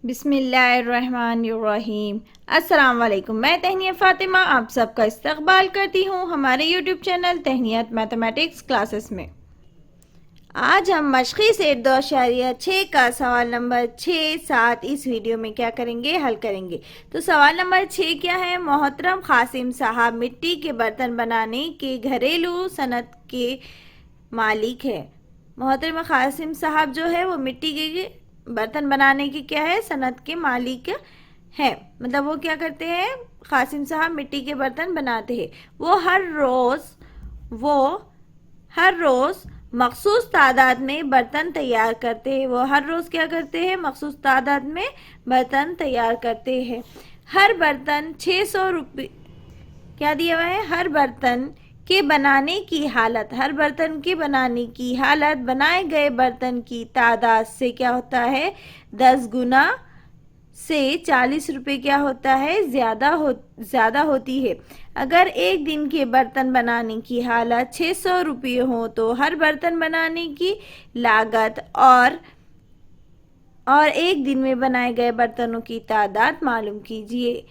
बिस्मिल्लाहिर्रहमानिर्रहीम। अस्सलाम वालेकुम। मैं तहनिया फ़ातिमा आप सबका इस्तकबाल करती हूँ हमारे यूट्यूब चैनल तहनियत मैथमेटिक्स क्लासेस में। आज हम मशक़ी सेट 2.6 का सवाल नंबर 6, 7 इस वीडियो में क्या करेंगे, हल करेंगे। तो सवाल नंबर 6 क्या है? मोहतरम कासिम साहब मिट्टी के बर्तन बनाने के घरेलू सनत के मालिक है। मोहतरम कासिम साहब जो है वो मिट्टी के बर्तन बनाने की क्या है, सनत के मालिक है। मतलब वो क्या करते हैं, कासिम साहब मिट्टी के बर्तन बनाते हैं। वो हर रोज़ मखसूस तादाद में बर्तन तैयार करते हैं। वो हर रोज़ क्या करते हैं, मखसूस तादाद में बर्तन तैयार करते हैं। हर बर्तन 600 रुपये क्या दिया हुआ है, हर बर्तन के बनाने की हालत, हर बर्तन के बनाने की हालत बनाए गए बर्तन की तादाद से क्या होता है, 10 गुना से 40 रुपये क्या होता है, ज़्यादा होती है। अगर एक दिन के बर्तन बनाने की हालत 600 रुपये हो तो हर बर्तन बनाने की लागत और एक दिन में बनाए गए बर्तनों की तादाद मालूम कीजिए।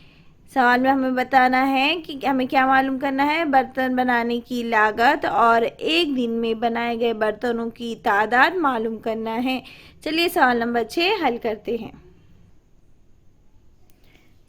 सवाल में हमें बताना है कि हमें क्या मालूम करना है, बर्तन बनाने की लागत और एक दिन में बनाए गए बर्तनों की तादाद मालूम करना है। चलिए सवाल नंबर 6 हल करते हैं।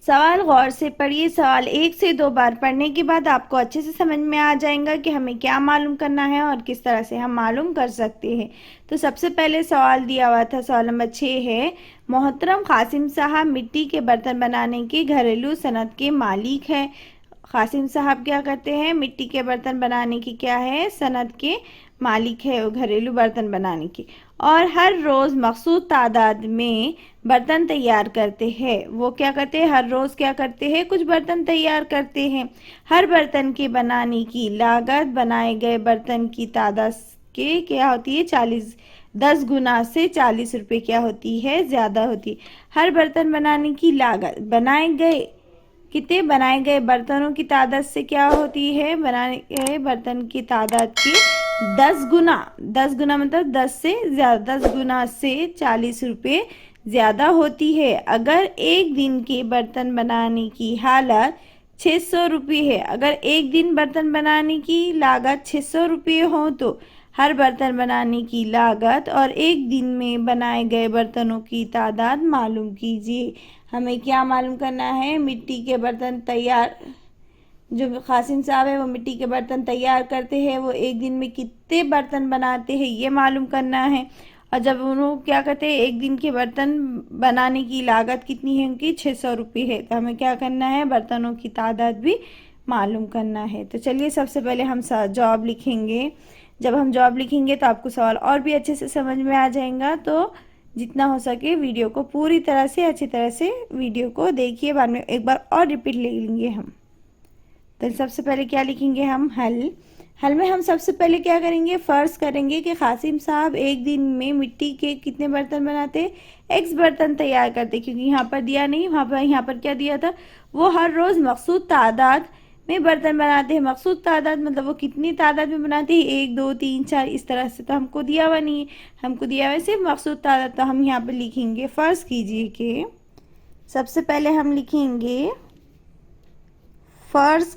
सवाल गौर से पढ़िए। सवाल 1 से 2 बार पढ़ने के बाद आपको अच्छे से समझ में आ जाएगा कि हमें क्या मालूम करना है और किस तरह से हम मालूम कर सकते हैं। तो सबसे पहले सवाल दिया हुआ था, सवाल नंबर 6 है, मोहतरम कासिम साहब मिट्टी के बर्तन बनाने के घरेलू सनत के मालिक है। कासिम साहब क्या करते हैं, मिट्टी के बर्तन बनाने की क्या है, सनत के मालिक है, घरेलू बर्तन बनाने की, और हर रोज़ मखसूस तादाद में बर्तन तैयार करते हैं। वो क्या करते हैं, हर रोज़ क्या करते हैं, कुछ बर्तन तैयार करते हैं। हर बर्तन के बनाने की लागत बनाए गए बर्तन की तादाद के क्या होती है, 10 गुना से 40 रुपये क्या होती है, ज़्यादा होती है। हर बर्तन बनाने की लागत बनाए गए बर्तनों की तादाद से क्या होती है, बनाए गए बर्तन की तादाद की 10 गुना मतलब 10 से ज़्यादा, 10 गुना से 40 रुपये ज़्यादा होती है। अगर एक दिन के बर्तन बनाने की हालत 600 रुपये है, अगर एक दिन बर्तन बनाने की लागत 600 रुपये हो तो हर बर्तन बनाने की लागत और एक दिन में बनाए गए बर्तनों की तादाद मालूम कीजिए। हमें क्या मालूम करना है, मिट्टी के बर्तन तैयार, जो कासिम साहब है वो मिट्टी के बर्तन तैयार करते हैं, वो एक दिन में कितने बर्तन बनाते हैं ये मालूम करना है। और जब उन्होंने क्या करते हैं, एक दिन के बर्तन बनाने की लागत कितनी है उनकी, 600 रुपये है। तो हमें क्या करना है, बर्तनों की तादाद भी मालूम करना है। तो चलिए सबसे पहले हम जवाब लिखेंगे। जब हम जवाब लिखेंगे तो आपको सवाल और भी अच्छे से समझ में आ जाएगा। तो जितना हो सके वीडियो को पूरी तरह से अच्छी तरह से वीडियो को देखिए, बाद में एक बार और रिपीट ले लेंगे हम। तो सबसे पहले क्या लिखेंगे हम, हल में हम सबसे पहले क्या करेंगे, फ़र्ज़ करेंगे कि कासिम साहब एक दिन में मिट्टी के कितने बर्तन बनाते, एक्स बर्तन तैयार करते, क्योंकि यहाँ पर दिया नहीं, यहाँ पर क्या दिया था, वो हर रोज़ मखसूस तादाद में बर्तन बनाते हैं। मखसूस तादाद मतलब वो कितनी तादाद में बनाते हैं, 1 2 3 4 इस तरह से। तो हमको दिया हुआ नहीं है, हमको दिया हुआ है सिर्फ मखसूस तादाद। तो हम यहाँ पर लिखेंगे, फ़र्ज़ कीजिए कि सबसे पहले हम लिखेंगे, फ़र्ज़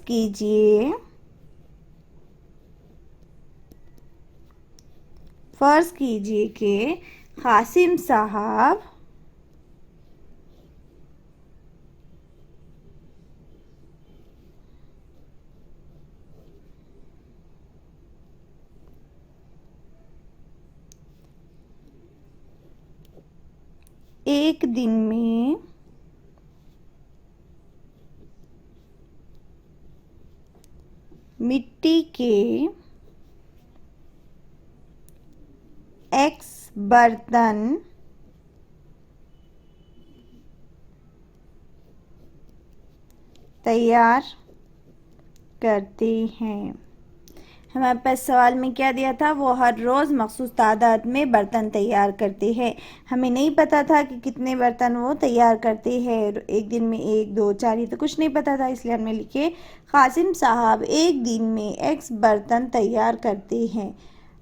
कीजिए कि कासिम साहब एक दिन में मिट्टी के एक्स बर्तन तैयार करते हैं। हमारे पास सवाल में क्या दिया था, वो हर रोज़ मखसूस तादाद में बर्तन तैयार करते हैं। हमें नहीं पता था कि कितने बर्तन वो तैयार करते हैं, एक दिन में 1 2 4 ये तो कुछ नहीं पता था, इसलिए हमने लिखे कासिम साहब एक दिन में एक्स बर्तन तैयार करते हैं।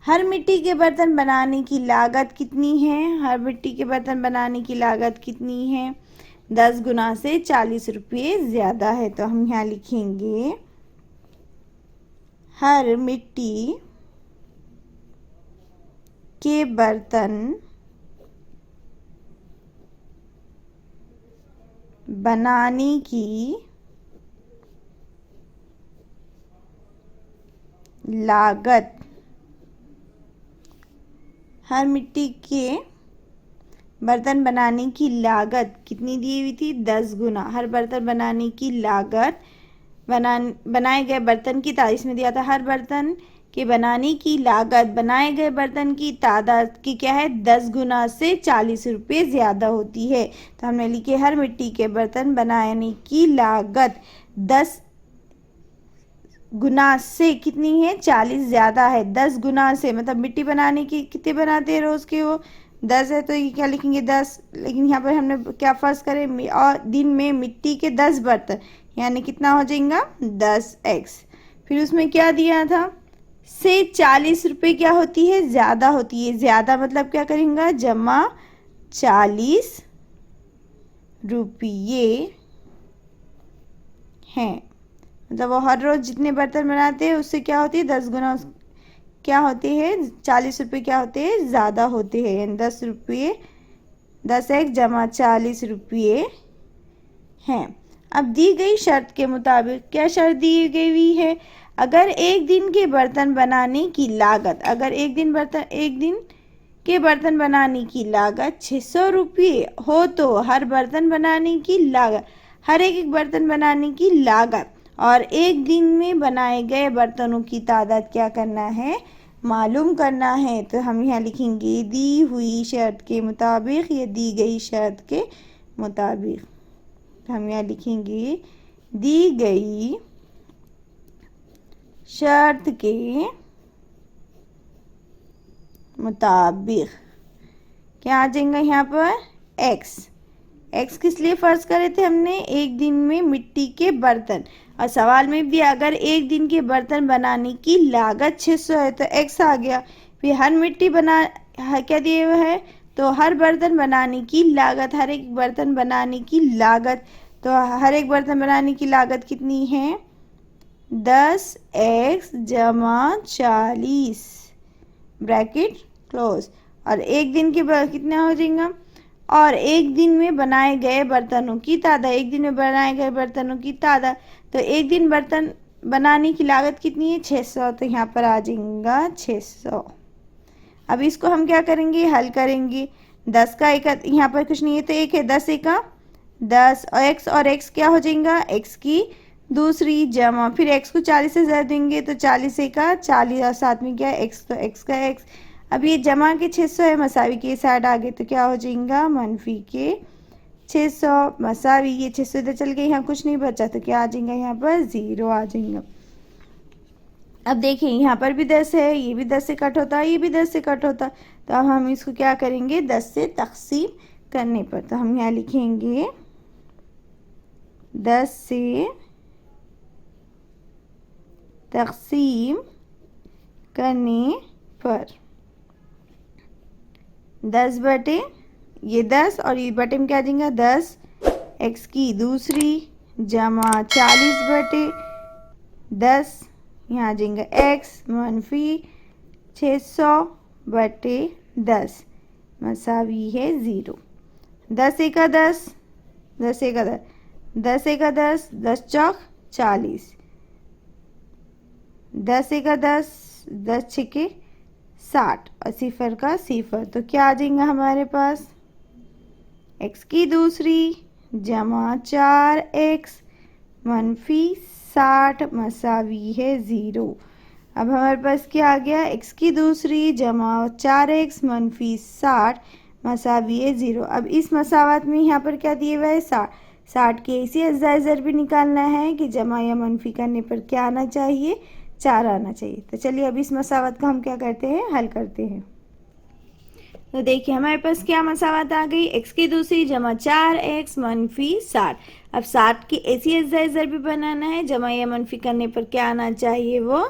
हर मिट्टी के बर्तन बनाने की लागत कितनी है? हर मिट्टी के बर्तन बनाने की लागत कितनी है? 10 गुना से 40 रुपये ज़्यादा है। तो हम यहाँ लिखेंगे हर मिट्टी के बर्तन बनाने की लागत, हर मिट्टी के बर्तन बनाने की लागत कितनी दी हुई थी? 10 गुना। हर बर्तन बनाने की लागत बनाए गए बर्तन की तादाद, इसमें दिया था हर बर्तन के बनाने की लागत बनाए गए बर्तन की तादाद की क्या है? 10 गुना से 40 रुपये ज़्यादा होती है। तो हमने लिखे हर मिट्टी के बर्तन बनाने की लागत 10 गुना से कितनी है? 40 ज़्यादा है। 10 गुना से मतलब मिट्टी बनाने की कितने बनाते हैं रोज़ के? वो 10 है, तो ये क्या लिखेंगे? 10। लेकिन यहाँ पर हमने क्या फर्ज करें? और दिन में मिट्टी के 10 बर्तन, यानी कितना हो जाएगा? 10x। फिर उसमें क्या दिया था? से 40 रुपये क्या होती है? ज़्यादा होती है। ज़्यादा मतलब क्या करेंगे? जमा 40 रुपये हैं। मतलब वो हर रोज़ जितने बर्तन बनाते हैं उससे क्या होती है? 10 गुना क्या होते हैं? 40 रुपये क्या होते हैं? ज़्यादा होते हैं। यानी 10 रुपये 10x जमा 40 रुपये हैं। अब दी गई शर्त के मुताबिक क्या शर्त दी गई हुई है? अगर एक दिन के बर्तन बनाने की लागत, अगर एक दिन के बर्तन बनाने की लागत 600 रुपये हो तो हर बर्तन बनाने की लागत, हर एक बर्तन बनाने की लागत और एक दिन में बनाए गए बर्तनों की तादाद क्या करना है? मालूम करना है। तो हम यहाँ लिखेंगे दी हुई शर्त के मुताबिक या दी गई शर्त के मुताबिक। तो हम यहाँ लिखेंगे दी गई शर्त के मुताबिक। क्या आ जाएगा यहाँ पर? x किस लिए फर्ज करे थे हमने? एक दिन में मिट्टी के बर्तन। और सवाल में भी अगर एक दिन के बर्तन बनाने की लागत 600 है तो x आ गया। फिर हर मिट्टी क्या दिए हुए है? तो हर बर्तन बनाने की लागत, हर एक बर्तन बनाने की लागत, तो हर एक बर्तन बनाने की लागत कितनी है? 10x जमा 40 ब्रैकेट क्लोज। और एक दिन के कितना हो जाएगा? और एक दिन में बनाए गए बर्तनों की तादाद, एक दिन में बनाए गए बर्तनों की तादाद, तो एक दिन बर्तन बनाने की लागत कितनी है? 600। तो यहाँ पर आ जाएगा 600। अब इसको हम क्या करेंगे? हल करेंगे। 10 का एक यहाँ पर कुछ नहीं है तो एक है, 10 एका 10 और x क्या हो जाएगा? x की दूसरी जमा फिर x को 40 से ज़्यादा देंगे तो 40 एका 40 और साथ में क्या है? x, तो x का x। अब ये जमा के 600 है, मसावी के साइड आगे तो क्या हो जाएगा? मनफी के 600 मसावी। ये 600 इधर चल गए, यहाँ कुछ नहीं बचा तो क्या आ जाएगा? यहाँ पर 0 आ जाएगा। अब देखिए यहाँ पर भी 10 है, ये भी 10 से कट होता है, ये भी 10 से कट होता। तो अब हम इसको क्या करेंगे? 10 से तकसीम करने पर। तो हम यहाँ लिखेंगे 10 से तकसीम करने पर 10 बटे ये 10 और ये बटे में क्या आ जाएगा? 10 x की दूसरी जमा 40 बटे 10, यहाँ आ जाएगा x मनफी 600 बटे 10 मसावी है 0। 10 एका 10, 10 एका 10, 10 एका 10, 10 चौक 40, 10 एका 10, 10 छिके 60 और सिफर का सिफर। तो क्या आ जाएगा हमारे पास? x की दूसरी जमा 4x मनफी 60 मसावी है 0। अब हमारे पास क्या आ गया? x की दूसरी जमा 4x मनफी 60 मसावी है 0। अब इस मसावत में यहाँ पर क्या दिए हुआ है? 60 के इसी अज़ाइज़र भी निकालना है कि जमा या मनफी करने पर क्या आना चाहिए? 4 आना चाहिए। तो चलिए अब इस मसावत को हम क्या करते हैं? हल करते हैं। तो देखिए हमारे पास क्या मसावत आ गई? x की दूसरी जमा 4x मनफी 60। अब 60 की ऐसी अज़ाइज़र भी बनाना है, जमा या मनफी करने पर क्या आना चाहिए? वो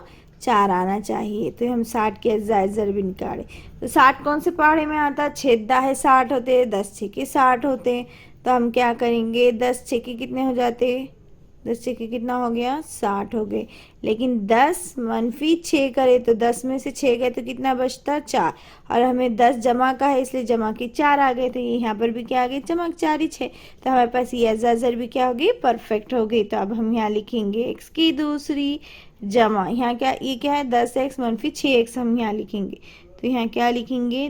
4 आना चाहिए। तो हम 60 के अज़ाए ज़रबी निकाले। तो 60 कौन से पहाड़े में आता? 6 दाहे 60 होते, 10 छक्के 60 होते। तो हम क्या करेंगे, 10 छक्के कितने हो जाते? 10 छक्के कितना हो गया? 60 हो गए। लेकिन 10 मनफी 6 करे तो 10 में से 6 गए तो कितना बचता? 4। और हमें 10 जमा का है इसलिए जमा के 4 आ गए। तो यहाँ पर भी क्या आ गए? जमा के 4 ही 6। तो हमारे पास ये अज़ाज़र भी क्या होगी? परफेक्ट हो गई। तो अब हम यहाँ लिखेंगे x की दूसरी जमा, यहाँ क्या, ये क्या है? 10x मनफी 6x हम यहाँ लिखेंगे। तो यहाँ क्या लिखेंगे?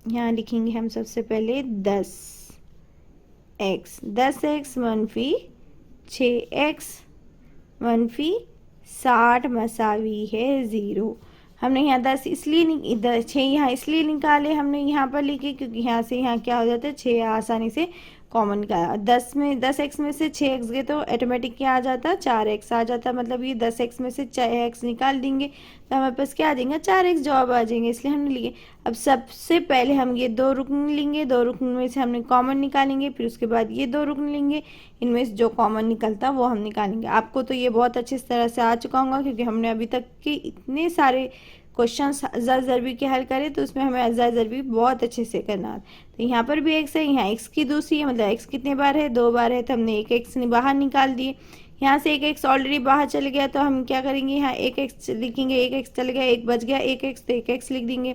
यहाँ लिखेंगे हम सबसे पहले 10x, 10x मनफी 6x मनफी 60 मसावी है 0। हमने यहाँ 10 इसलिए 6 यहाँ इसलिए निकाले हमने यहाँ पर लिखे क्योंकि यहाँ से यहाँ क्या हो जाता है? 6 आसानी से कॉमन निकाला। 10x में से 6x गए तो ऑटोमेटिक क्या आ जाता? 4x आ जाता। मतलब ये 10x में से 6x निकाल देंगे तो हमारे पास क्या आ जाएगा? 4x जवाब आ जाएंगे, इसलिए हमने लिए। अब सबसे पहले हम ये 2 रुकन लेंगे, 2 रुकन में से हमने कॉमन निकालेंगे, फिर उसके बाद ये 2 रुकन लेंगे, इनमें से जो कॉमन निकलता वो हम निकालेंगे। आपको तो ये बहुत अच्छी तरह से आ चुका होगा क्योंकि हमने अभी तक के इतने सारे क्वेश्चन अज़ा ज़रबी के हल करे, तो उसमें हमें अज़ा ज़रबी बहुत अच्छे से करना है। तो यहाँ पर भी x है, यहाँ x की दूसरी है, मतलब x कितने बार है? 2 बार है। तो हमने एक x बाहर निकाल दिए। यहाँ से एक x ऑलरेडी बाहर चले गया तो हम क्या करेंगे? यहाँ एक x लिखेंगे, एक x चले गया, एक बच गया, एक x तो एक x लिख देंगे।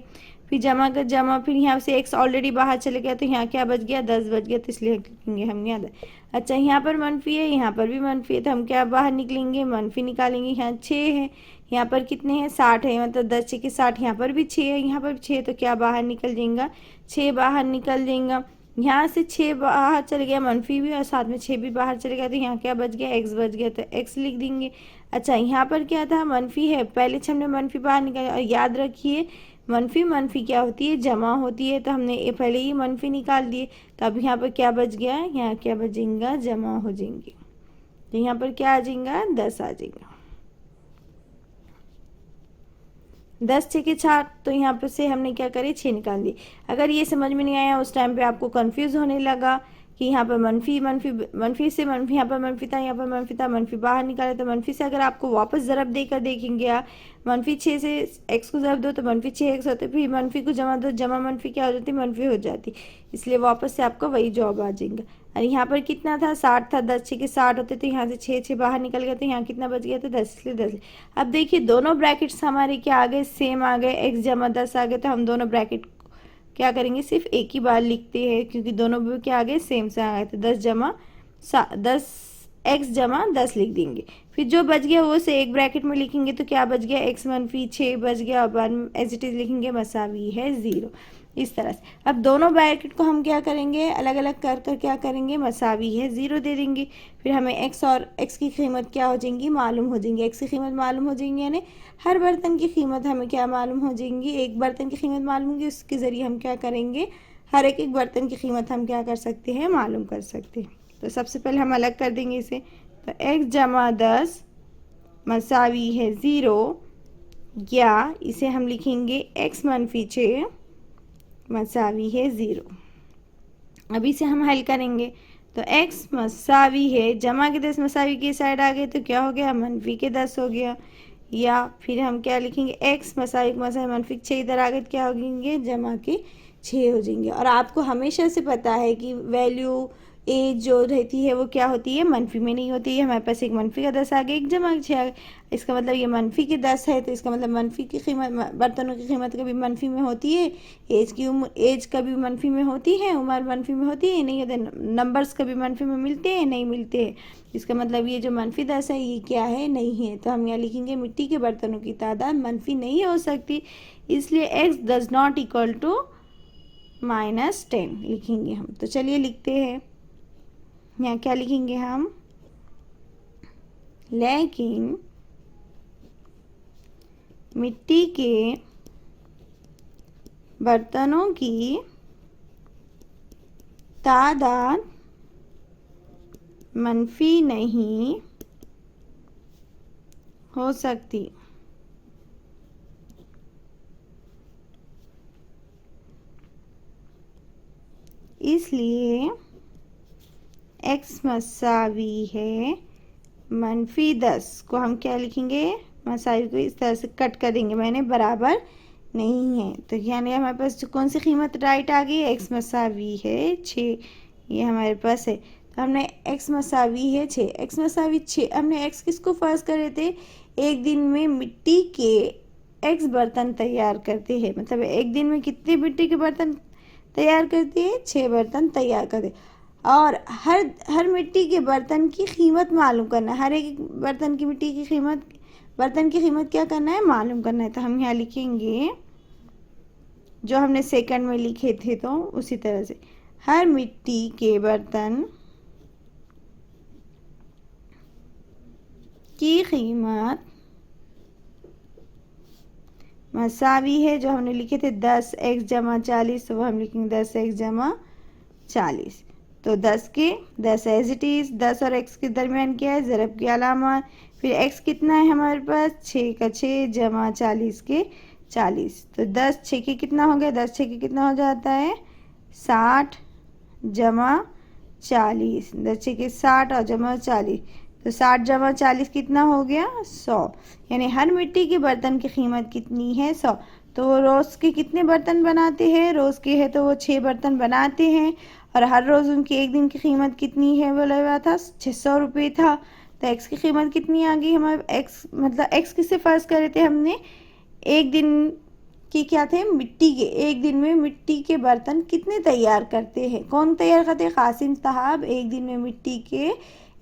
फिर जमा कर जमा, फिर यहाँ से x ऑलरेडी बाहर चले गया तो यहाँ क्या बच गया? 10 बच गया, तो इसलिए लिखेंगे हम यहाँ। अच्छा, यहाँ पर मनफी है, यहाँ पर भी मनफी है, तो हम क्या बाहर निकलेंगे? मनफी निकालेंगे। यहाँ 6 है, यहाँ पर कितने हैं? 60 है, मतलब 10 छः के 60। यहाँ पर भी 6 है, यहाँ पर भी 6 है, तो क्या बाहर निकल जाएगा? 6 बाहर निकल जाएगा। यहाँ से 6 बाहर चले गया, मनफी भी और साथ में 6 भी बाहर चले गया, तो यहाँ क्या बच गया? x बच गया, तो x लिख देंगे। अच्छा, यहाँ पर क्या था? मनफी है, पहले से हमने मनफी बाहर निकाला। और याद रखिए मनफी मनफी क्या होती है? जमा होती है। तो हमने ये पहले ही मनफी निकाल दिए, तो अब यहाँ पर क्या बच गया? यहाँ क्या बचेगा? जमा हो जाएंगे। तो यहाँ पर क्या आ जाएगा? 10 आ जाएगा। 10 छः के 60, तो यहाँ पर से हमने क्या करे? 6 निकाल दिए। अगर ये समझ में नहीं आया, उस टाइम पे आपको कंफ्यूज होने लगा कि यहाँ पर मनफी मनफी मनफी से मनफी, यहाँ पर मनफी था, यहाँ पर मनफी था, मनफी बाहर निकाले, तो मनफी से अगर आपको वापस ज़रब देकर देखेंगे आप, मनफी 6 से x को ज़रब दो तो मनफी 6x होते, फिर मनफी को जमा दो, जमा मनफी क्या हो जाती? मनफी हो जाती। इसलिए वापस से आपका वही जवाब आ जाएगा। और यहाँ पर कितना था? 60 था, 10 छः के 60 होते, तो यहाँ से 6 बाहर निकल गए, तो यहाँ कितना बच गया? तो 10, इसलिए 10। अब देखिए दोनों ब्रैकेट्स हमारे क्या आ गए? सेम आ गए, x जमा 10 आ गए। तो हम दोनों ब्रैकेट क्या करेंगे? सिर्फ एक ही बार लिखते हैं क्योंकि दोनों भी क्या आ गए? सेम से आ गए। तो 10 x जमा 10 लिख देंगे। फिर जो बच गया वो से एक ब्रैकेट में लिखेंगे, तो क्या बच गया? x मनफी 6 बच गया, और बाद में एज इट इज लिखेंगे मसावी है 0। इस तरह से अब दोनों ब्रैकेट को हम क्या करेंगे? अलग अलग कर कर क्या करेंगे? मसावी है 0 दे देंगे। फिर हमें x और x की कीमत क्या हो जाएंगी? मालूम हो जाएंगी। x की कीमत मालूम हो जाएंगी, यानी हर बर्तन की कीमत हमें क्या मालूम हो जाएंगी? एक बर्तन की कीमत मालूम होगी, उसके ज़रिए हम क्या करेंगे? हर एक एक बर्तन की कीमत हम क्या कर सकते हैं? मालूम कर सकते हैं। तो सबसे पहले हम अलग कर देंगे इसे। तो x जमा 10 मसावी है 0, या इसे हम लिखेंगे x मनफी 6 मसावी है 0। अब इसे हम हल करेंगे। तो x मसावी है, जमा के 10 मसावी की साइड आ गए, तो क्या हो गया? मनफी के 10 हो गया। या फिर हम क्या लिखेंगे? x मसावी मनफी 6 इधर आ गए, तो क्या हो जाएंगे? जमा के 6 हो जाएंगे। और आपको हमेशा से पता है कि वैल्यू एज जो रहती है वो क्या होती है? मनफी में नहीं होती है। हमारे पास एक मनफी का 10 आ गया, एक जमा के 6 आ गया, इसका मतलब ये मनफी के 10 है, तो इसका मतलब मनफी की कीमत, बर्तनों की कीमत कभी मनफी में होती है, एज कभी मनफी में होती है, उम्र मनफी में होती है, नहीं होते, नंबर्स कभी मनफी में मिलते हैं, नहीं मिलते हैं। इसका मतलब ये जो मनफी 10 है ये क्या है? नहीं है। तो हम यहाँ लिखेंगे मिट्टी के बर्तनों की तादाद मनफी नहीं हो सकती, इसलिए x does not equal to -10 लिखेंगे हम। तो चलिए लिखते हैं। यहाँ क्या लिखेंगे हम? लेकिन मिट्टी के बर्तनों की तादाद मनफी नहीं हो सकती, इसलिए x मसावी है -10 को हम क्या लिखेंगे, मसावी को इस तरह से कट कर देंगे, मैंने बराबर नहीं है। तो यानी हमारे पास जो कौन सी कीमत राइट आ गई, x मसावी है 6, ये हमारे पास है। तो हमने x मसावी है 6, x मसावी 6, हमने x किसको फर्ज करे थे, एक दिन में मिट्टी के x बर्तन तैयार करते हैं, मतलब एक दिन में कितने मिट्टी के बर्तन तैयार करते हैं, 6 बर्तन तैयार करते हैं। और हर मिट्टी के बर्तन की कीमत मालूम करना है, हर एक बर्तन की मिट्टी की कीमत, बर्तन की कीमत क्या करना है, मालूम करना है। तो हम यहाँ लिखेंगे जो हमने सेकंड में लिखे थे, तो उसी तरह से हर मिट्टी के बर्तन की कीमत मसावी है, जो हमने लिखे थे 10x जमा 40, तो वो हम लिखेंगे 10x जमा 40। तो 10 एज इट इज़, 10 और x के दरमियान क्या है, ज़रब की अलामत। फिर x कितना है हमारे पास, 6 का 6 जमा 40 के 40। तो 10 6 के कितना हो गया, 10 6 के कितना हो जाता है, 60 जमा 40, 10 6 के 60 और जमा 40, तो 60 जमा 40 कितना हो गया, 100। यानी हर मिट्टी के बर्तन की कीमत कितनी है, 100। तो वो रोज़ के कितने बर्तन बनाते हैं, रोज़ के है तो वो 6 बर्तन बनाते हैं, और हर रोज़ उनकी एक दिन की कीमत कितनी है, बोला हुआ था 600 रुपये था। तो x की कीमत कितनी आ गई हमारे, x मतलब x किससे फर्ज करे थे हमने, एक दिन की क्या थे, मिट्टी के, एक दिन में मिट्टी के बर्तन कितने तैयार करते हैं, कौन तैयार करते हैं, कासिम साहब एक दिन में मिट्टी के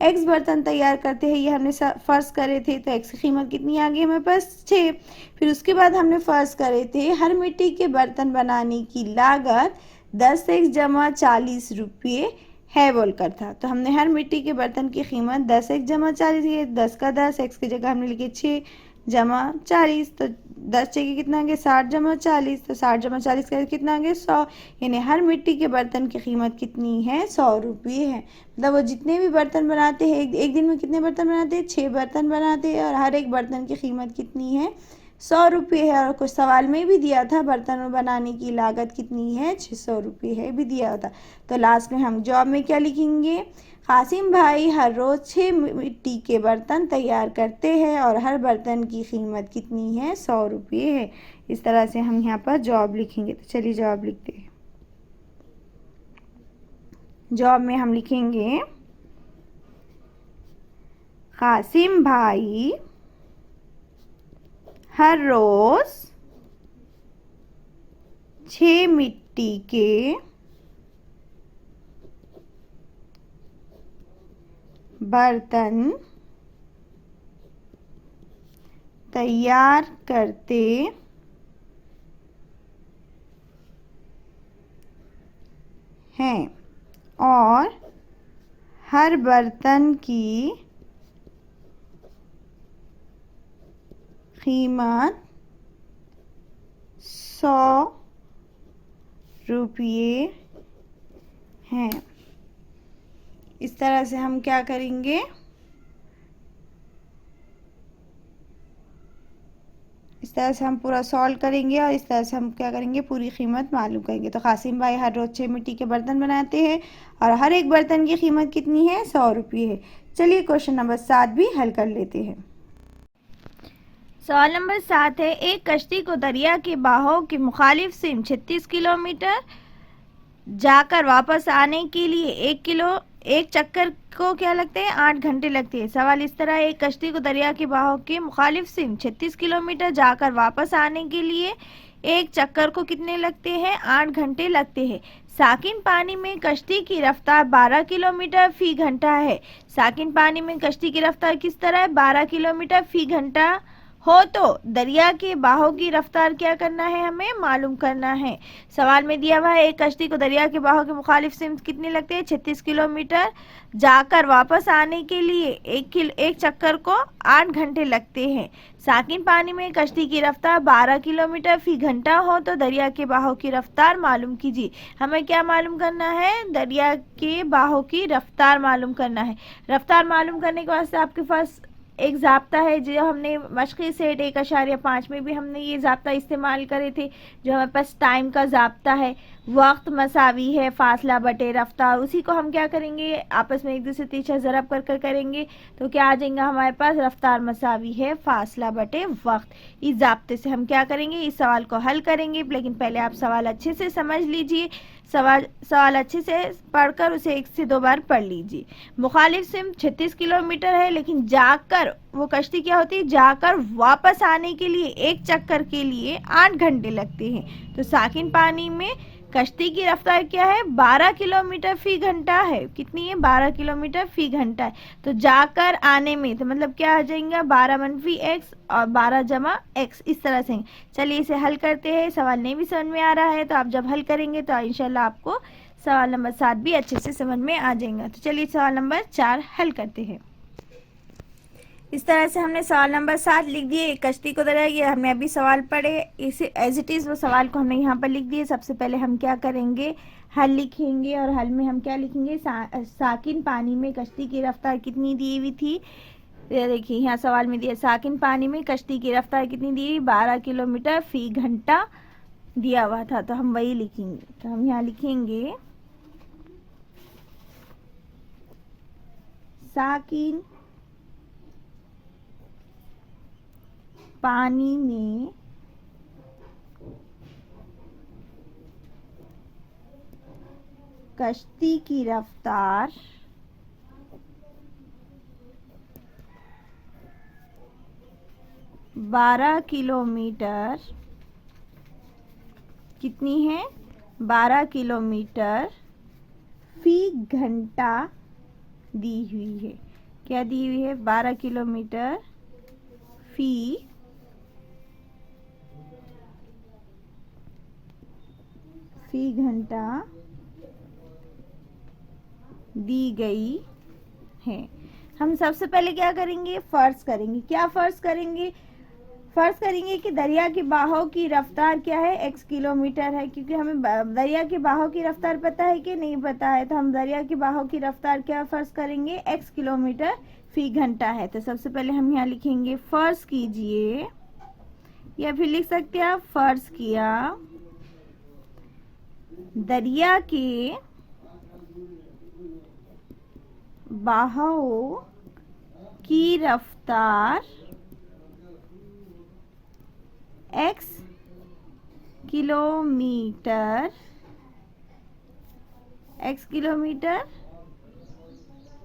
x बर्तन तैयार करते हैं, ये हमने फ़र्ज करे थे। तो x की कीमत कितनी आ गई हमारे पास, 6। फिर उसके बाद हमने फ़र्ज करे थे हर मिट्टी के बर्तन बनाने की लागत 10x जमा 40 रुपये है बोलकर था। तो हमने हर मिट्टी के बर्तन की कीमत 10x जमा 40 है, 10 का 10, x की जगह हमने लिखे 6 जमा 40, तो 10 6 के कितना आ गया, 60 जमा 40, तो 60 जमा 40 का कितना आ गया, 100। यानी हर मिट्टी के बर्तन की कीमत कितनी है, 100 रुपये है। मतलब वो जितने भी बर्तन बनाते हैं, एक दिन में कितने बर्तन बनाते हैं, 6 बर्तन बनाते हैं, और हर एक बर्तन की कीमत कितनी है, 100 रुपये है। और कुछ सवाल में भी दिया था बर्तन बनाने की लागत कितनी है, 600 रुपये है भी दिया होता। तो लास्ट में हम जवाब में क्या लिखेंगे, कासिम भाई हर रोज़ 6 मिट्टी के बर्तन तैयार करते हैं और हर बर्तन की कीमत कितनी है, 100 रुपये है। इस तरह से हम यहाँ पर जवाब लिखेंगे। तो चलिए जवाब लिखते हैं। जवाब में हम लिखेंगे कासिम भाई हर रोज़ 6 मिट्टी के बर्तन तैयार करते हैं और हर बर्तन की कीमत 100 रुपये है। इस तरह से हम क्या करेंगे, इस तरह से हम पूरा सॉल्व करेंगे और इस तरह से हम क्या करेंगे, पूरी कीमत मालूम करेंगे। तो कासिम भाई हर रोज़ 6 मिट्टी के बर्तन बनाते हैं और हर एक बर्तन की कीमत कितनी है, 100 रुपये है। चलिए क्वेश्चन नंबर 7 भी हल कर लेते हैं। सवाल नंबर 7 है, एक कश्ती को दरिया के बहाव के मुखालिफ सिम 36 किलोमीटर जाकर वापस आने के लिए एक चक्कर को क्या लगते हैं, 8 घंटे लगते हैं। सवाल इस तरह, एक कश्ती को दरिया के बहाव के मुखालिफ सिम 36 किलोमीटर जाकर वापस आने के लिए एक चक्कर को कितने लगते हैं, 8 घंटे लगते हैं। साकिन पानी में कश्ती की रफ्तार 12 किलोमीटर फी घंटा है। साकिन पानी में कश्ती की रफ्तार किस तरह है, 12 किलोमीटर फी घंटा हो तो दरिया के बहाव की रफ्तार क्या करना है, हमें मालूम करना है। सवाल में दिया हुआ है एक कश्ती को दरिया के बहाव के मुखालिफ सिम कितने लगते हैं, 36 किलोमीटर जाकर वापस आने के लिए एक चक्कर को 8 घंटे लगते हैं। साकिन पानी में कश्ती की रफ्तार 12 किलोमीटर फी घंटा हो तो दरिया के बहाव की रफ्तार मालूम कीजिए। हमें क्या मालूम करना है, दरिया के बहाव की रफ्तार मालूम करना है। रफ्तार मालूम करने के वास्ते आपके पास एक ज़ाब्ता है जो हमने मशक़ी सेट 1.5 में भी हमने ये ज़ाब्ता इस्तेमाल करे थे, जो हमारे पास टाइम का ज़ाब्ता है। वक्त मसावी है फासला बटे रफ्तार, उसी को हम क्या करेंगे आपस में एक दूसरे पीछे ज़रब कर कर करेंगे तो क्या आ जाएगा हमारे पास रफ्तार मसावी है फासला बटे वक्त। इस ज़ाब्ते से हम क्या करेंगे इस सवाल को हल करेंगे, लेकिन पहले आप सवाल अच्छे से समझ लीजिए। सवाल अच्छे से पढ़कर उसे 1 से 2 बार पढ़ लीजिए। मुखालिफ सिम 36 किलोमीटर है, लेकिन जाकर वो कश्ती क्या होती है जाकर वापस आने के लिए एक चक्कर के लिए 8 घंटे लगते हैं। तो साकिन पानी में कश्ती की रफ्तार क्या है 12 किलोमीटर फी घंटा है। कितनी है 12 किलोमीटर फी घंटा है। तो जाकर आने में तो मतलब क्या आ जाएगा 12 मनफी x और 12 जमा x, इस तरह से। चलिए इसे हल करते हैं। सवाल नहीं भी समझ में आ रहा है तो आप जब हल करेंगे तो इंशाल्लाह आपको सवाल नंबर 7 भी अच्छे से समझ में आ जाएगा। तो चलिए सवाल नंबर 4 हल करते हैं। इस तरह से हमने सवाल नंबर 7 लिख दिए। कश्ती को दरिया, ये हमने अभी सवाल पढ़े, इसे एज इट इज़ वो सवाल को हमने यहाँ पर लिख दिए। सबसे पहले हम क्या करेंगे हल लिखेंगे, और हल में हम क्या लिखेंगे साकिन पानी में कश्ती की रफ्तार कितनी दी हुई थी। ये देखिए यहाँ सवाल में दिया साकिन पानी में कश्ती की रफ्तार कितनी दी हुई 12 किलोमीटर फी घंटा दिया हुआ था, तो हम वही लिखेंगे। तो हम यहाँ लिखेंगे साकिन पानी में कश्ती की रफ्तार 12 किलोमीटर कितनी है 12 किलोमीटर फी घंटा दी हुई है। क्या दी हुई है 12 किलोमीटर फी घंटा दी गई है। हम सबसे पहले क्या करेंगे फर्ज करेंगे। क्या फर्ज करेंगे फर्ज करेंगे कि दरिया के बहाव की रफ्तार क्या है x किलोमीटर है, क्योंकि हमें दरिया के बहाव की रफ्तार पता है कि नहीं पता है। तो हम दरिया के बहाव की रफ्तार क्या फर्ज करेंगे x किलोमीटर फी घंटा है। तो सबसे पहले हम यहाँ लिखेंगे फर्ज कीजिए, या फिर लिख सकते हैं आप फर्ज किया दरिया के बहाव की रफ्तार x किलोमीटर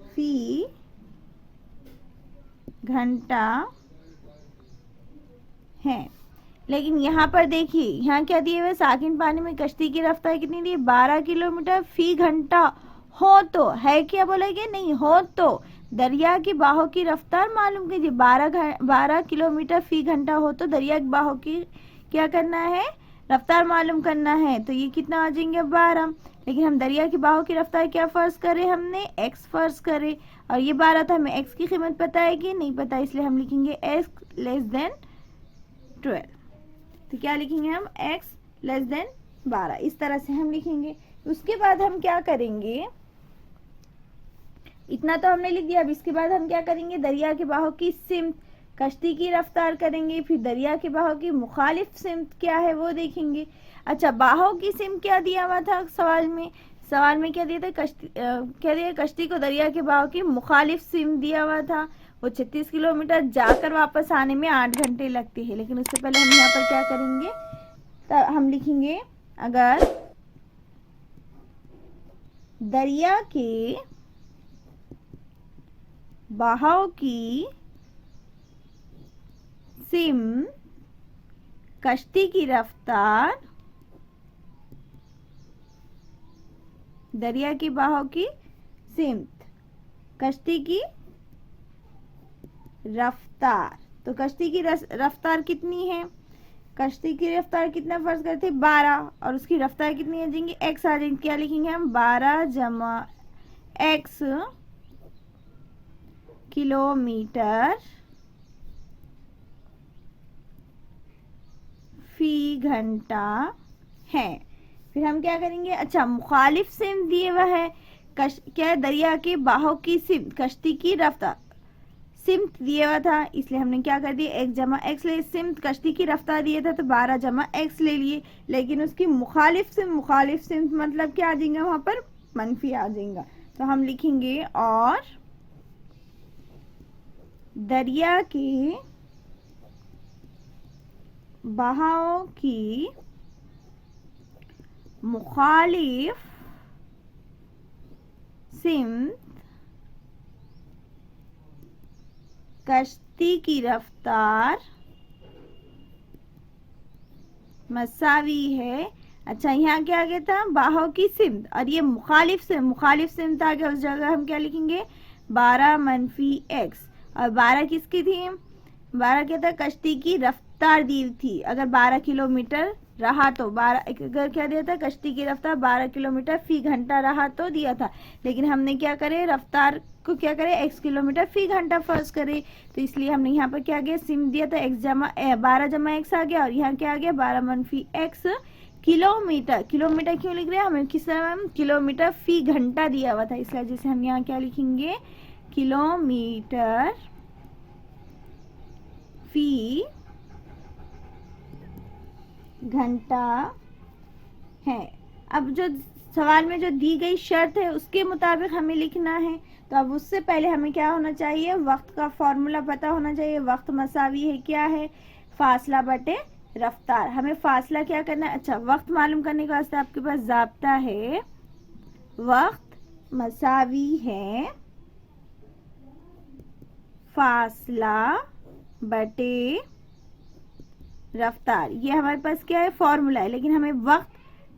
फी घंटा है। लेकिन यहाँ पर देखिए यहाँ क्या दिए हुए साकिन पानी में कश्ती की रफ्तार कितनी दी 12 किलोमीटर फी घंटा हो, तो है क्या बोलेंगे नहीं हो तो दरिया की बाहों की रफ्तार मालूम कीजिए 12 किलोमीटर फी घंटा हो तो दरिया की बाहों की क्या करना है रफ्तार मालूम करना है। तो ये कितना आ जाएंगे 12, लेकिन हम दरिया की बाहों की रफ्तार क्या फर्ज करें हमने x फर्ज करे, और ये 12 था। हमें x की कीमत पता है कि नहीं पता, इसलिए हम लिखेंगे x लेस देन 12। तो क्या लिखेंगे हम x लेस देन 12, इस तरह से हम लिखेंगे। उसके बाद हम क्या करेंगे इतना तो हमने लिख दिया। अब इसके बाद हम क्या करेंगे दरिया के बहाव की सिमत कश्ती की रफ्तार करेंगे, फिर दरिया के बहाव की मुखालिफ सिमत क्या है वो देखेंगे। अच्छा बहाव की सिमत क्या दिया हुआ था सवाल में क्या दिया था क्या दिया कश्ती को दरिया के बहाव की मुखालिफ सिमत दिया हुआ था। वो 36 किलोमीटर जाकर वापस आने में 8 घंटे लगते हैं। लेकिन उससे पहले हम यहाँ पर क्या करेंगे तो हम लिखेंगे अगर दरिया के बहाव की सिम कश्ती की रफ्तार दरिया की बहाव की सिमत कश्ती की रफ्तार, तो कश्ती की रफ्तार कितनी है कश्ती की रफ्तार कितना फर्ज करते 12, और उसकी रफ्तार कितनी आ जाएंगी x आ जाएंगी। क्या लिखेंगे हम 12 जमा x किलोमीटर फी घंटा है। फिर हम क्या करेंगे अच्छा मुखालिफ सिम दिए हुआ है क्या है दरिया के बहाव की सिम कश्ती की रफ्तार सिमत दिया हुआ था, इसलिए हमने क्या कर दिया, x जमा एक्स ले। सिमत कश्ती की रफ्तार दिया था तो 12 जमा एक्स ले लिए, लेकिन उसकी मुखालिफ सिमत मतलब क्या आ जाएगा, वहां पर मनफी आ जाएगा। तो हम लिखेंगे और दरिया के बहाव की मुखालिफ सिमत कश्ती की रफ्तार मसावी है। अच्छा, यहाँ क्या आ गया था, बहाव की सिमत, और ये मुखालिफ सिमत आ गया, उस जगह हम क्या लिखेंगे, 12 मनफी एक्स। और 12 किसकी थी, 12 क्या था, कश्ती की रफ्तार दी थी। अगर 12 किलोमीटर रहा तो 12, अगर क्या दिया था, कश्ती की रफ्तार 12 किलोमीटर फी घंटा रहा तो दिया था, लेकिन हमने क्या करे, रफ्तार को क्या करे, x किलोमीटर फी घंटा फर्ज करे, तो इसलिए हमने यहाँ पर क्या गया, सिम दिया था x जमा 12 जमा एक्स आ गया, और यहाँ क्या आ गया, 12 मनफी एक्स किलोमीटर। किलोमीटर क्यों लिख रहे हैं, हमें किस तरह, किलोमीटर फी घंटा दिया हुआ था, इसलिए जैसे हम यहाँ क्या लिखेंगे, किलोमीटर फी घंटा है। अब जो सवाल में जो दी गई शर्त है उसके मुताबिक हमें लिखना है, तो अब उससे पहले हमें क्या होना चाहिए, वक्त का फॉर्मूला पता होना चाहिए। वक्त मसावी है, क्या है, फासला बटे रफ्तार। हमें फासला क्या करना है, अच्छा, वक्त मालूम करने के वास्ते आपके पास जाब्ता है, वक्त मसावी है फासला बटे रफ्तार। ये हमारे पास क्या है, फॉर्मूला है, लेकिन हमें वक्त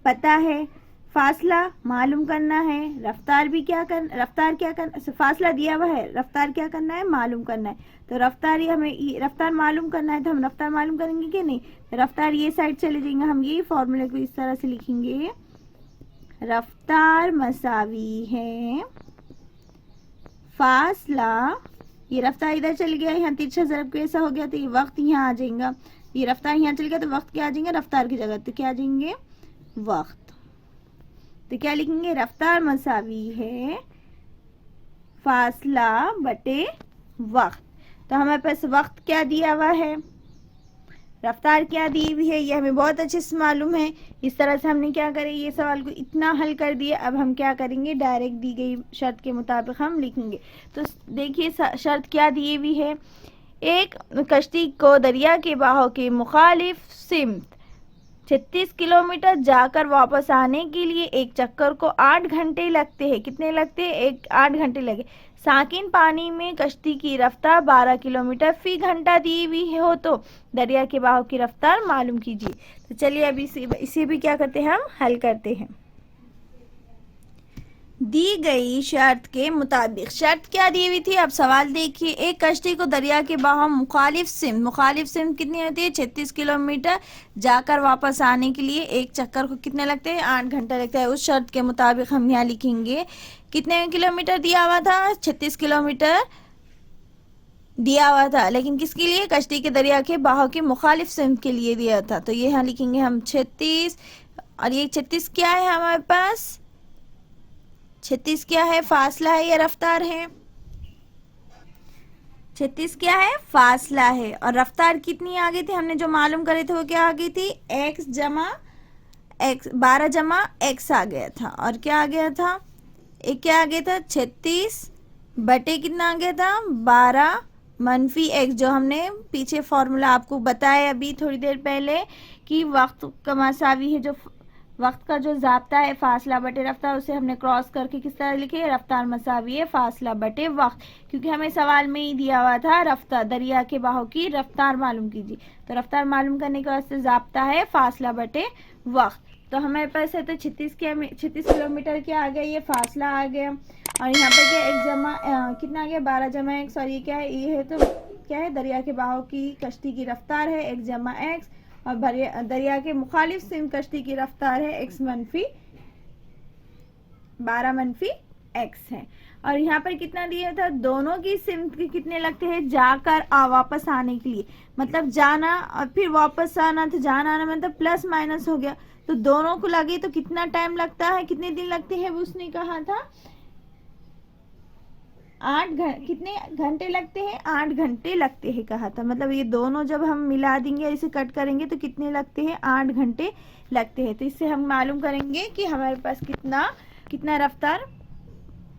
पता है, फासला मालूम करना है, रफ्तार क्या करना, फासला दिया हुआ है, रफ्तार क्या करना है, मालूम करना है। तो रफ्तार, ये हमें रफ्तार मालूम करना है, तो हम रफ्तार मालूम करेंगे कि नहीं, रफ्तार ये साइड चले जाएंगे, हम ये फॉर्मूले को इस तरह से लिखेंगे, रफ्तार मसावी है फासला, ये रफ्तार इधर चल गया, यहाँ तिरछा ज़रब को ऐसा हो गया, तो ये वक्त यहाँ आ जाएगा, ये रफ्तार यहाँ चल गया तो वक्त क्या आ जाएंगे, रफ्तार की जगह, तो क्या आ जाएंगे, वक्त। तो क्या लिखेंगे, रफ्तार मसावी है फासला बटे वक्त। तो हमारे पास वक्त क्या दिया हुआ है, रफ्तार क्या दी हुई है, ये हमें बहुत अच्छे से मालूम है। इस तरह से हमने क्या करें, ये सवाल को इतना हल कर दिया। अब हम क्या करेंगे, डायरेक्ट दी गई शर्त के मुताबिक हम लिखेंगे। तो देखिए शर्त क्या दी हुई है, एक कश्ती को दरिया के बहाव के मुखालिफ सिमत 36 किलोमीटर जाकर वापस आने के लिए एक चक्कर को 8 घंटे लगते हैं। कितने लगते हैं, 8 घंटे लगे। साकिन पानी में कश्ती की रफ्तार 12 किलोमीटर फी घंटा दी हुई हो तो दरिया के बहाव की रफ्तार मालूम कीजिए। तो चलिए अभी इसे भी क्या करते हैं, हम हल करते हैं। दी गई शर्त के मुताबिक, शर्त क्या दी हुई थी, अब सवाल देखिए, एक कश्ती को दरिया के बहाव मुखालिफ सिम कितनी होती है, 36 किलोमीटर जाकर वापस आने के लिए एक चक्कर को कितने लगते हैं, 8 घंटे लगता है। उस शर्त के मुताबिक हम यहाँ लिखेंगे, कितने किलोमीटर दिया हुआ था, 36 किलोमीटर दिया हुआ था, लेकिन किसके लिए, कश्ती के दरिया के बहाव के मुखालिफ सिम के लिए दिया था। तो ये यहाँ लिखेंगे हम 36, और ये 36 क्या है हमारे पास, 36 क्या है, फासला है या रफ्तार है, 36 क्या है, फासला है। और रफ्तार कितनी आ गई थी, हमने जो मालूम करे थे वो क्या आ गई थी, x जमा एक्स, 12 जमा एक्स आ गया था, और क्या आ गया था, एक क्या आ गया था, 36 बटे कितना आ गया था, 12 मनफी एक्स, जो हमने पीछे फॉर्मूला आपको बताया अभी थोड़ी देर पहले कि वक्त का मसावी है, जो वक्त का जो जाब्ता है फासला बटे रफ्तार, उसे हमने क्रॉस करके किस तरह लिखे, रफ्तार मसावी है फासला बटे वक्त, क्योंकि हमें सवाल में ही दिया हुआ था रफ्तार, दरिया के बहाव की रफ्तार मालूम कीजिए। तो रफ्तार मालूम करने के वास्ते जाब्ता है फासला बटे वक्त। तो हमारे पास है तो 36 किलोमीटर क्या आ गया, ये फासला आ गया, और यहाँ पर क्या एक जमा कितना आ गया, 12 जमा एक्स, और ये क्या है, ये है तो क्या है, दरिया के बहाव की कश्ती की रफ्तार है एक जमा एक्स, और दरिया के मुखालिफ सिम कश्ती की रफ्तार है x मनफी 12 मनफी x है। और यहाँ पर कितना दिया था, दोनों की सिम के कितने लगते हैं, जाकर वापस आने के लिए, मतलब जाना और फिर वापस आना, तो जाना आना मतलब प्लस माइनस हो गया, तो दोनों को लगे तो कितना टाइम लगता है, कितने दिन लगते हैं, वो उसने कहा था कितने घंटे लगते हैं, 8 घंटे लगते हैं कहा था। मतलब ये दोनों जब हम मिला देंगे, इसे कट करेंगे तो कितने लगते हैं, 8 घंटे लगते हैं। तो इससे हम मालूम करेंगे कि हमारे पास कितना रफ्तार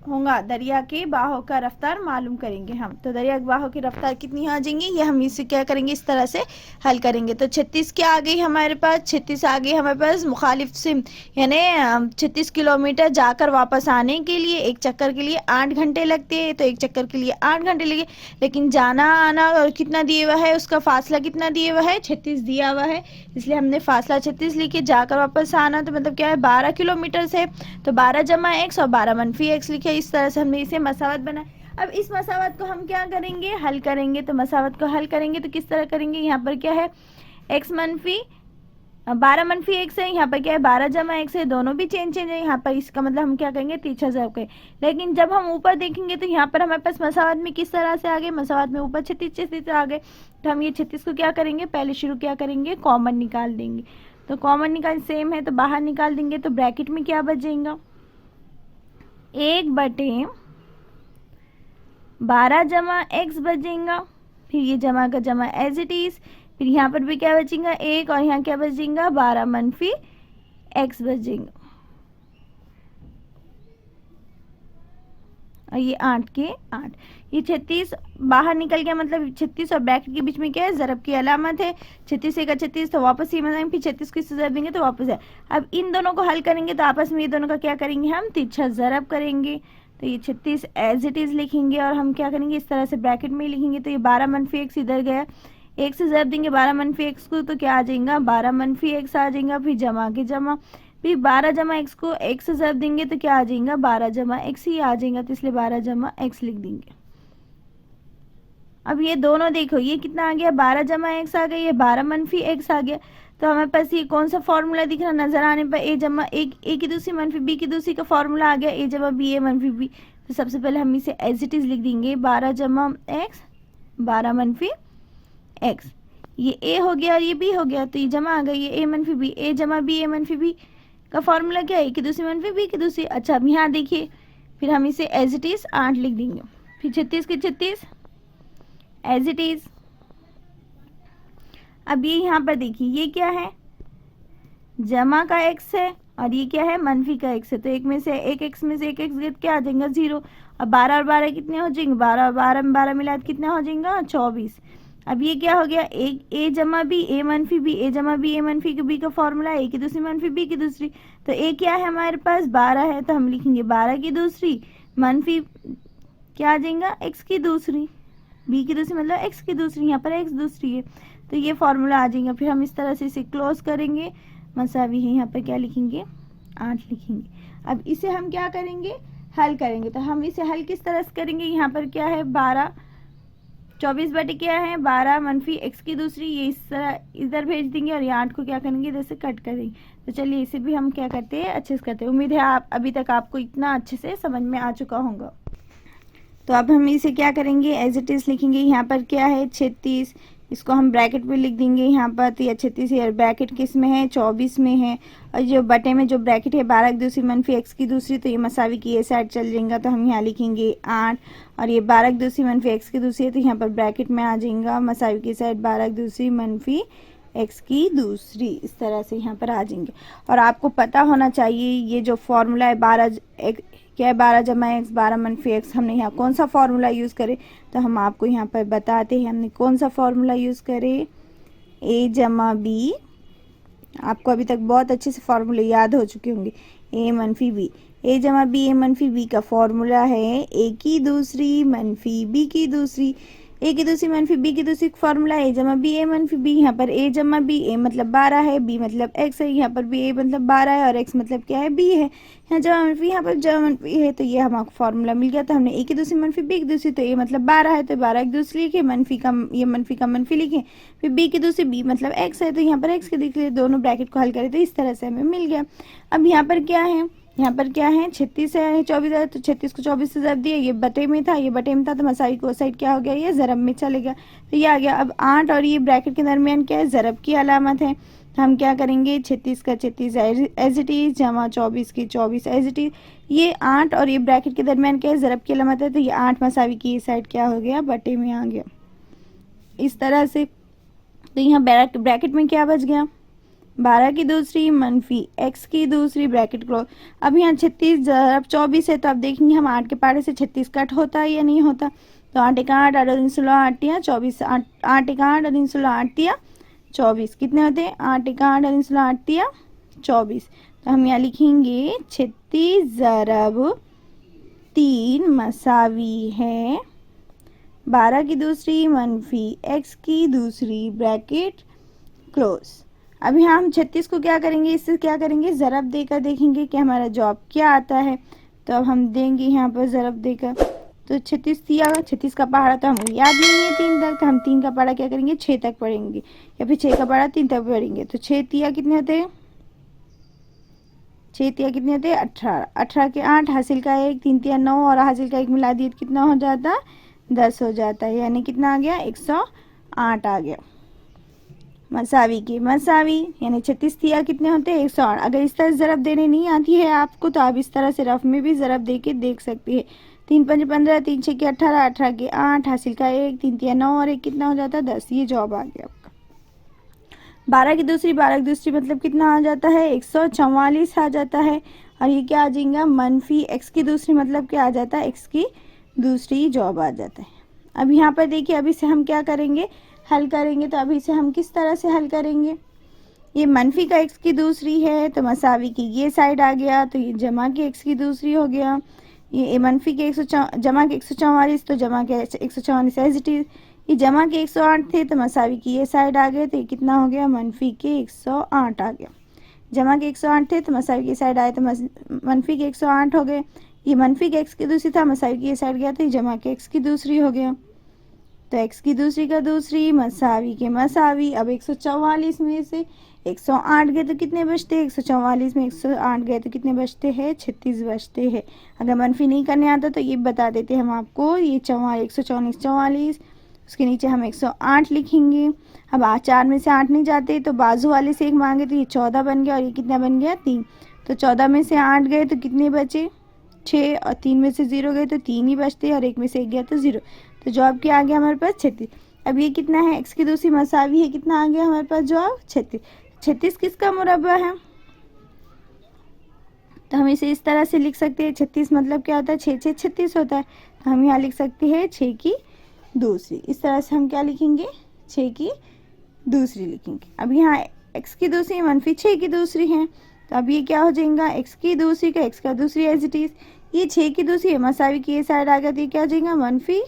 होगा, दरिया के बहाव का रफ्तार मालूम करेंगे हम। तो दरिया के बहाव की रफ्तार कितनी आ जाएंगी, ये हम इसे क्या करेंगे, इस तरह से हल करेंगे। तो 36 क्या आ गई हमारे पास, 36 आ गई हमारे पास मुखालिफ सिम, यानी 36 किलोमीटर जाकर वापस आने के लिए एक चक्कर के लिए 8 घंटे लगते हैं। तो एक चक्कर के लिए 8 घंटे लगे, लेकिन जाना आना और कितना दिया हुआ है, उसका फासला कितना दिया हुआ है, 36 दिया हुआ है, इसलिए हमने फासला 36 लिखे। जाकर वापस आना तो मतलब क्या है, 12 किलोमीटर से, तो 12 जमा x और 12 मनफी x लिखे। इस तरह से हमने इसे मसावत बनाया। अब इस मसावत को हम क्या करेंगे, हल करेंगे। तो मसावत को हल करेंगे तो किस तरह करेंगे, यहाँ पर क्या है, x मनफी 12 मनफी x है, यहाँ पर क्या है 12 जमा x है, दोनों भी चेंज है यहाँ पर। इसका मतलब हम क्या करेंगे, तीसरा जवाब करें। लेकिन जब हम ऊपर देखेंगे तो यहाँ पर हमारे पास मसावत में किस तरह से आ गए, मसावत में ऊपर 36 आ गए। तो हम ये 36 को क्या करेंगे, पहले शुरू क्या करेंगे, कॉमन निकाल देंगे। तो कॉमन निकाल सेम है तो बाहर निकाल देंगे। तो ब्रैकेट में क्या बच जाएगा, 1/12 जमा x बच जाएगा, फिर ये जमा का जमा एज इट इज, फिर यहाँ पर भी क्या बचेगा 1 और यहाँ क्या बच जाएगा 12 मनफी x बच जाएगा। और ये 8 के 8, ये 36 बाहर निकल गया, मतलब 36 और ब्रैकेट के बीच में क्या है, ज़रब की अलामत है। 36 एक 36 तो वापस ही मतलब फिर 36 को ज़रब देंगे तो वापस है। अब इन दोनों को हल करेंगे तो आपस में ये दोनों का क्या करेंगे, हम तिरछा ज़रब करेंगे। तो ये 36 एज इट इज़ लिखेंगे और हम क्या करेंगे, इस तरह से ब्रैकेट में लिखेंगे। तो ये 12 मनफी x इधर गया, एक से ज़रब देंगे 12 मनफी x को तो क्या आ जाएगा, 12 मनफी x आ जाएगा। फिर जमा के जमा, फिर 12 जमा x को x से ज़रब देंगे तो क्या आ जाएगा, 12 जमा x ही आ जाएगा। तो इसलिए 12 जमा x लिख देंगे। अब ये दोनों देखो, ये कितना आ गया, 12 जमा x आ गया, ये 12 मनफी x आ गया। तो हमारे पास ये कौन सा फॉर्मूला दिख रहा नजर आने पर, a जमा a की दूसरी मनफी b की दूसरी का फॉर्मूला आ गया, a जमा b a मनफी b। तो सबसे पहले हम इसे एज इट इज लिख देंगे, 12 जमा x 12 मनफी x, ये a हो गया और ये b हो गया, तो ये जमा आ गया, ये a मनफी b, a जमा b a मनफी b का फॉर्मूला क्या है, a की दूसरी मनफी b की दूसरी। अच्छा अब यहाँ देखिए, फिर हम इसे एज इट इज 8 लिख देंगे, फिर 36 के 36 एज इट इज। अब ये यहाँ पर देखिए, ये क्या है, जमा का x है और ये क्या है, मनफी का x है। तो एक में से एक x में से एक x क्या आ जाएगा 0। अब 12 और 12 कितने हो जाएंगे, 12 और 12 में 12 मिला कितना हो जाएगा 24। अब ये क्या हो गया, एक a जमा b a मनफी b, a जमा b a मनफी b का फॉर्मूला a की दूसरी मनफी b की दूसरी। तो a क्या है हमारे पास 12 है, तो हम लिखेंगे 12 की दूसरी मनफी क्या आ जाएगा x की दूसरी, b की दूसरी मतलब x की दूसरी, यहाँ पर x दूसरी है तो ये फॉर्मूला आ जाएगा। फिर हम इस तरह से इसे क्लोज करेंगे, मसावी है, यहाँ पर क्या लिखेंगे 8 लिखेंगे। अब इसे हम क्या करेंगे, हल करेंगे। तो हम इसे हल किस तरह से करेंगे, यहाँ पर क्या है 12 24 बटे क्या है 12 मनफी x की दूसरी, ये इस तरह इधर भेज देंगे और ये 8 को क्या करेंगे इधर से कट करेंगे। तो चलिए इसे भी हम क्या करते हैं, अच्छे से करते हैं। उम्मीद है आप अभी तक आपको इतना अच्छे से समझ में आ चुका होगा। तो अब हम इसे क्या करेंगे, एज इट इज़ लिखेंगे। यहाँ पर क्या है 36, इसको हम ब्रैकेट में लिख देंगे यहाँ पर। तो ये 36 है, ब्रैकेट किस में है 24 में है, और जो बटे में जो ब्रैकेट है 12 की दूसरी मनफी x की दूसरी, तो ये मसावी की ये साइड चल जाएगा। तो हम यहाँ लिखेंगे 8 और ये 12 की दूसरी मनफी x की दूसरी है, तो यहाँ पर ब्रैकेट में आ जाएगा मसावी की साइड 12 की दूसरी मनफी x की दूसरी, इस तरह से यहाँ पर आ जाएंगे। और आपको पता होना चाहिए ये जो फॉर्मूला है 12 क्या है 12 जमा x 12 मनफी x, हमने यहाँ कौन सा फॉर्मूला यूज़ करे, तो हम आपको यहाँ पर बताते हैं हमने कौन सा फॉर्मूला यूज़ करे, a जमा b। आपको अभी तक बहुत अच्छे से फॉर्मूले याद हो चुके होंगे, a मनफी b, a जमा b a मनफी b का फॉर्मूला है a की दूसरी मनफी b की दूसरी, a की दूसरी मनफी b की दूसरी फॉर्मूला a जमा b a मनफी b। यहाँ पर a जमा b, a मतलब 12 है, b मतलब x है, यहाँ पर भी a मतलब 12 है और x मतलब क्या है b है, यहाँ जमा मनफी यहाँ पर जमा मनफी है, तो ये हमारा फॉर्मूला मिल गया। तो हमने a की दूसरी मनफी b की दूसरी, तो a मतलब 12 है तो 12 की दूसरी लिखे, मनफी का ये मनफी का मनफी लिखे, फिर b की दूसरी b मतलब x है, तो यहाँ पर x के देख लिए दोनों ब्रैकेट को हल करें तो इस तरह से हमें मिल गया। अब यहाँ पर क्या है, यहाँ पर क्या है 36 है 24 है, तो 36 को 24 से ज़रब दिया, ये बटे में था ये बटे में था, तो मसाई को साइड क्या हो गया ये ज़रब में चले गया, तो ये आ गया। अब 8 और ये ब्रैकेट के दरमियान क्या है ज़रब की अलामत है, तो हम क्या करेंगे, 36 का 36 एज इट इज़ जमा 24 की 24 एज इट इज़। ये 8 और ये ब्रैकेट के दरमियान क्या है, ज़रब की अलामत है, तो ये 8 मसावी की ये साइड क्या हो गया, बटे में आ गया इस तरह से। तो यहाँ ब्रैकेट में क्या बच गया, 12 की दूसरी मनफी x की दूसरी ब्रैकेट क्लोज। अब यहाँ 36 ज़रब 24 है, तो अब देखेंगे हम 8 के पारे से 36 कट होता है या नहीं होता। तो 8 एक 8 8 और 3 16 8 या 24, 8 एक 8 और 3 16 8 या 24 कितने होते हैं, 8 एक 8 और 3 16 8 या 24। तो हम यहाँ लिखेंगे 36 ज़रब 3 मसावी है 12 की दूसरी मनफी x की दूसरी ब्रैकेट क्लोज। अब यहाँ हम 36 को क्या करेंगे, इससे क्या करेंगे, ज़रब देकर देखेंगे कि हमारा जवाब क्या आता है। तो अब हम देंगे यहाँ पर ज़रब देकर, तो 36 दिया, 36 का पहाड़ा तो हमें याद नहीं है 3 तक, तो हम 3 का पहाड़ा क्या करेंगे, 6 तक पढ़ेंगे, या फिर 6 का पहाड़ा 3 तक पढ़ेंगे। तो 6 तिया कितने होते हैं, 6 तिया कितने होते हैं 18, 18 के 8 हासिल का 1, 3 तिया 9 और हासिल का 1 मिला दिए तो कितना हो जाता है, 10 हो जाता है, यानी कितना आ गया, 108 आ गया। मसावी की मसावी यानी 36 तिया कितने होते हैं, 108। अगर इस तरह ज़रब देने नहीं आती है आपको तो आप इस तरह से रफ में भी ज़रब दे के देख सकते हैं। 3 5 15, 3 6 के 18, 18 के 8 हासिल का 1, 3 तिया 9 और 1 कितना हो जाता है, 10। ये जवाब आ गया आपका। 12 की दूसरी मतलब कितना आ जाता है, 144 आ जाता है। और ये क्या आ जाएगा, मनफी x की दूसरी मतलब क्या आ जाता है, x की दूसरी जवाब आ जाता है। अब यहाँ पर देखिए, अभी से हम क्या करेंगे, हल करेंगे। तो अभी से हम किस तरह से हल करेंगे, ये मनफी का x की दूसरी है तो मसावी की ये साइड आ गया, तो ये जमा के x की दूसरी हो गया। ये मनफी के जमा के 144 तो जमा के 144 एज इट इज। ये जमा के 108 थे तो मसावी की ये साइड आ गए, तो ये कितना हो गया, मनफी के 108 आ गया। जमा के 108 थे तो मसावी की साइड आए तो मनफी के 108 हो गए। ये मनफी के x की दूसरी था, मसावी की ये साइड गया तो ये जमा के x की दूसरी हो गया। तो x की दूसरी का दूसरी मसावी के मसावी। अब 144 में से 108 गए तो कितने बचते हैं, 144 में 108 गए तो कितने बचते हैं, 36 बचते हैं। अगर मनफी नहीं करने आता तो ये बता देते हम आपको, ये 144 44, उसके नीचे हम 108 लिखेंगे। अब 4 में से 8 नहीं जाते तो बाजू वाले से 1 मांगे तो ये 14 बन गया, और ये कितना बन गया, 3। तो 14 में से 8 गए तो कितने बचे, 6, और 3 में से 0 गए तो 3 ही बचते, और 1 में से 1 गया तो 0। तो जवाब क्या आ गया हमारे पास, 36। अब ये कितना है, x की दूसरी मसावी है, कितना आ गया हमारे पास जवाब, 36। 36 किसका मुरब्बा है, तो हम इसे इस तरह से लिख सकते हैं, 36 मतलब क्या होता है, 6 6 36 होता है। तो हम यहाँ लिख सकते हैं 6 की दूसरी। इस तरह से हम क्या लिखेंगे, 6 की दूसरी लिखेंगे। अब यहाँ x की दूसरी मनफी 6 की दूसरी है, तो अब ये क्या हो जाएगा, x की दूसरी का x का दूसरी एज इट इज। ये 6 की दूसरी है, मसावी की ये साइड आ गया तो ये क्या हो जाएगा, मनफी,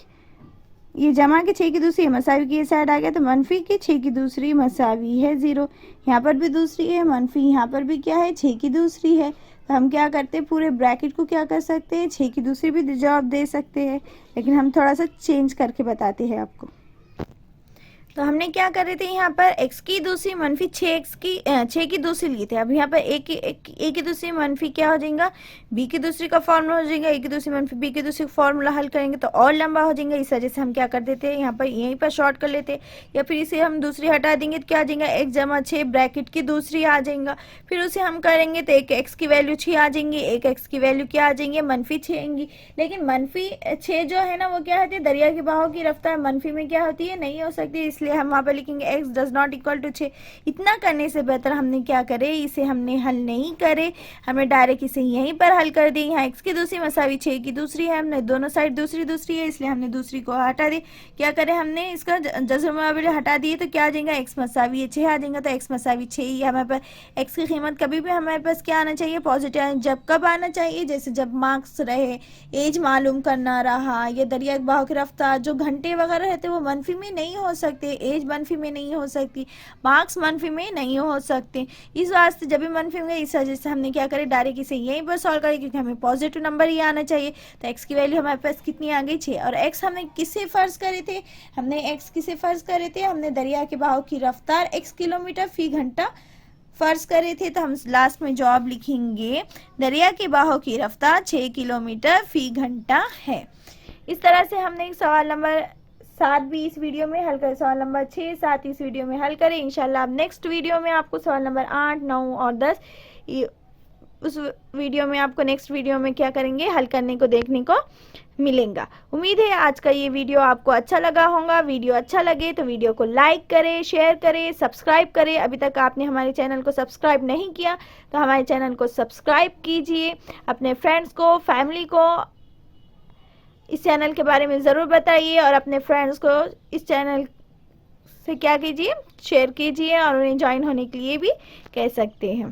ये जमा के 6 की दूसरी है, मसावी की ये साइड आ गया तो मनफी की 6 की दूसरी मसावी है 0। यहाँ पर भी दूसरी है मनफी, यहाँ पर भी क्या है, 6 की दूसरी है। तो हम क्या करते हैं, पूरे ब्रैकेट को क्या कर सकते हैं, 6 की दूसरी भी जवाब दे सकते हैं, लेकिन हम थोड़ा सा चेंज करके बताते हैं आपको। तो हमने क्या कर रहे थे, यहाँ पर x की दूसरी मनफी 6 की दूसरी ली थे। अब यहाँ पर a की दूसरी मनफी क्या हो जाएगा, b की दूसरी का फॉर्मूला हो जाएगा, a की दूसरी मनफी b की दूसरी फॉर्मूला हल करेंगे तो और लंबा हो जाएगा। इस वजह से हम क्या कर देते हैं, यहाँ पर यहीं पर शॉर्ट कर लेते हैं, या फिर इसे हम दूसरी हटा देंगे तो क्या आ जाएगा, 1 जमा 6 ब्रैकेट की दूसरी आ जाएगा। फिर उसे हम करेंगे तो एक x की वैल्यू 6 आ जाएंगी, एक x की वैल्यू क्या आ जाएंगे, मनफी 6 आएंगी। लेकिन मनफी 6 जो है ना वो क्या होती है, दरिया के बहाव की रफ्तार मनफी में क्या होती है, नहीं हो सकती, इसलिए हम वहाँ पर लिखेंगे x does not equal to 6। इतना करने से बेहतर हमने क्या करे, इसे हमने हल नहीं करे, हमने डायरेक्ट इसे यहीं पर हल कर दी। यहाँ x की दूसरी मसावी 6 की दूसरी है, हमने दोनों साइड दूसरी दूसरी है, इसलिए हमने दूसरी को हटा दी। क्या करें, हमने इसका जज़र मुआवले हटा दिए तो क्या आ जाएगा, x मसावी 6 आ जाएगा। तो x मसावी 6 ही हमारे पास, x की कीमत कभी भी हमारे पास क्या आना चाहिए, पॉजिटिव। जब कब आना चाहिए, जैसे जब मार्क्स रहे, एज मालूम करना रहा, या दरिया के बहाव की रफ्तार, जो घंटे वगैरह रहते वो मनफी में नहीं हो सकते, एज मनफी में नहीं हो सकती, मार्क्स मनफी में नहीं हो सकते। इस वास्ते जब भी मनफी में, इस वजह से हमने क्या करें, डायरेक्ट इसे यहीं पर सॉल्व करें, क्योंकि हमें पॉजिटिव नंबर ही आना चाहिए। तो x की वैल्यू हमारे पास कितनी आ गई, 6। और x हमने किससे फर्ज करे थे, हमने x किसे फर्ज करे थे, हमने दरिया के बहाव की रफ्तार x किलोमीटर फी घंटा फर्ज करे थे। तो हम लास्ट में जवाब लिखेंगे, दरिया के बहाव की रफ्तार 6 किलोमीटर फी घंटा है। इस तरह से हमने सवाल नंबर साथ भी इस वीडियो में हल करें। सवाल नंबर 6, 7 इस वीडियो में हल करें। इंशाल्लाह अब नेक्स्ट वीडियो में आपको सवाल नंबर 8, 9 और 10 उस वीडियो में आपको नेक्स्ट वीडियो में क्या करेंगे, हल करने को देखने को मिलेगा। उम्मीद है आज का ये वीडियो आपको अच्छा लगा होगा। वीडियो अच्छा लगे तो वीडियो को लाइक करें, शेयर करें, सब्सक्राइब करें। अभी तक आपने हमारे चैनल को सब्सक्राइब नहीं किया तो हमारे चैनल को सब्सक्राइब कीजिए। अपने फ्रेंड्स को, फैमिली को इस चैनल के बारे में ज़रूर बताइए और अपने फ्रेंड्स को इस चैनल से क्या कीजिए, शेयर कीजिए और उन्हें ज्वाइन होने के लिए भी कह सकते हैं।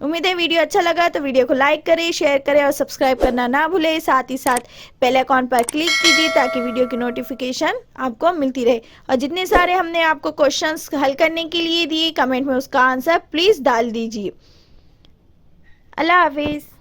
उम्मीद है वीडियो अच्छा लगा तो वीडियो को लाइक करें, शेयर करें और सब्सक्राइब करना ना भूलें। साथ ही साथ बेल आइकॉन पर क्लिक कीजिए ताकि वीडियो की नोटिफिकेशन आपको मिलती रहे। और जितने सारे हमने आपको क्वेश्चंस हल करने के लिए दिए, कमेंट में उसका आंसर प्लीज़ डाल दीजिए। अल्लाह हाफिज़।